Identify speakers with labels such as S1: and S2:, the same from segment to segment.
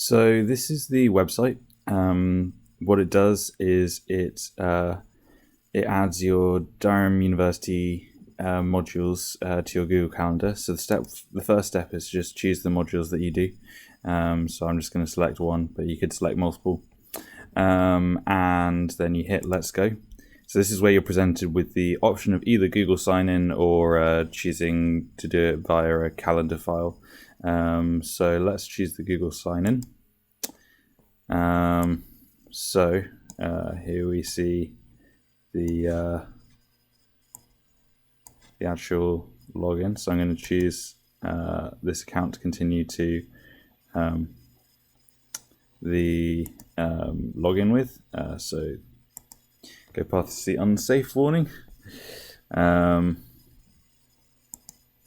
S1: So this is the website. What it does is it adds your Durham University modules to your Google Calendar. So the first step is just choose the modules that you do. So I'm just going to select one, but you could select multiple. And then you hit Let's Go. So this is where you're presented with the option of either Google Sign-In or choosing to do it via a calendar file. So let's choose the Google Sign-In. Here we see the actual login. So I'm going to choose this account to continue to the login with. So go past the unsafe warning.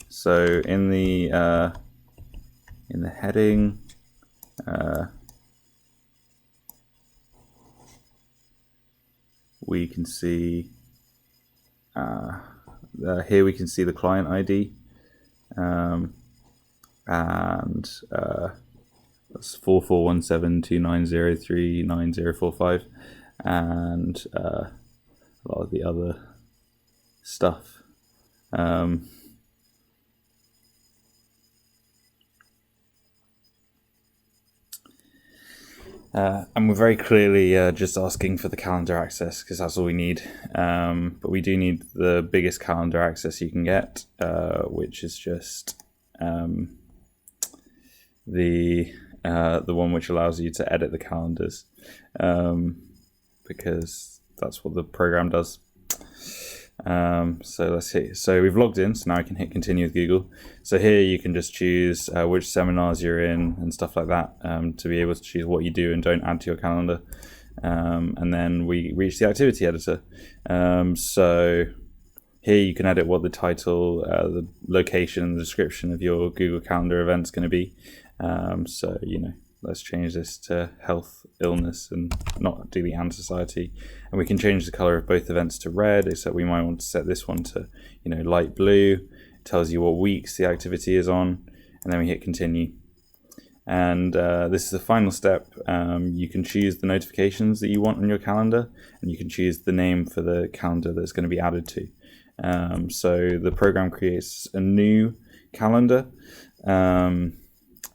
S1: So in the heading, we can see here we can see the client ID, and that's 441729039045, and a lot of the other stuff. And we're very clearly just asking for the calendar access because that's all we need. But we do need the biggest calendar access you can get, which is just the one which allows you to edit the calendars, because that's what the program does. So let's see. So we've logged in, so now I can hit continue with Google. So here you can just choose which seminars you're in and stuff like that, to be able to choose what you do and don't add to your calendar. And then we reach the activity editor. So here you can edit what the title, the location, and the description of your Google Calendar event's going to be. So, let's change this to health, illness, and not do the and society. And we can change the color of both events to red, except we might want to set this one to, light blue. It tells you what weeks the activity is on, and then we hit continue. And this is the final step. You can choose the notifications that you want on your calendar, and you can choose the name for the calendar that's going to be added to. So the program creates a new calendar.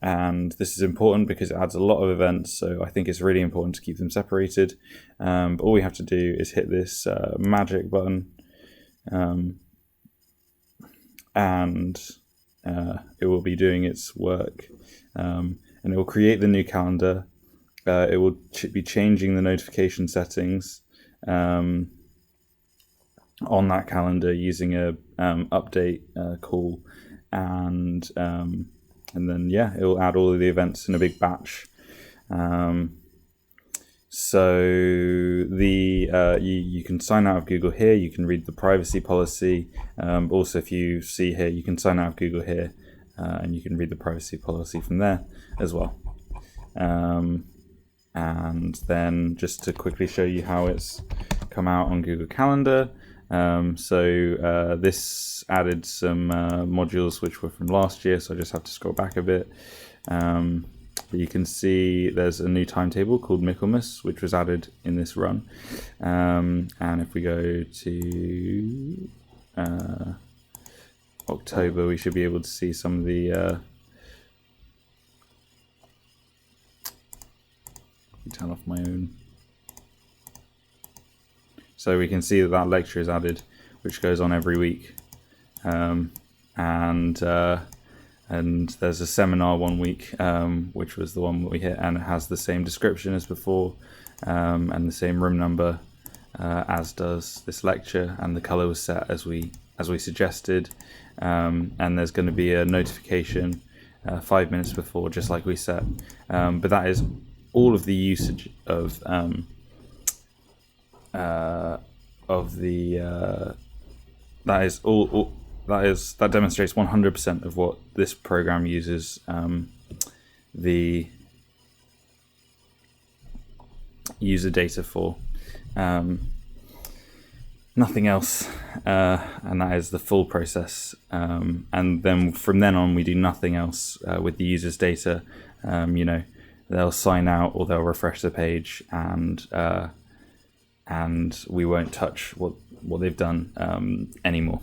S1: And this is important because it adds a lot of events, so I think it's really important to keep them separated. But all we have to do is hit this magic button, and it will be doing its work, and it will create the new calendar. It will be changing the notification settings on that calendar using a update call, and then it will add all of the events in a big batch. So you can sign out of Google here. You can read the privacy policy. Also, if you see here, you can sign out of Google here, and you can read the privacy policy from there as well. And then just to quickly show you how it's come out on Google Calendar. This added some modules which were from last year, so I just have to scroll back a bit. But you can see there's a new timetable called Michaelmas, which was added in this run. And if we go to October, we should be able to see some of the turn off my own. So we can see that lecture is added, which goes on every week, and there's a seminar one week, which was the one that we hit, and it has the same description as before, and the same room number as does this lecture, and the color was set as we suggested, and there's going to be a notification 5 minutes before, just like we set, but that is all of the usage of that demonstrates 100% of what this program uses the user data for. Nothing else, and that is the full process. And then from then on, we do nothing else with the user's data. they'll sign out or they'll refresh the page, and we won't touch what they've done anymore.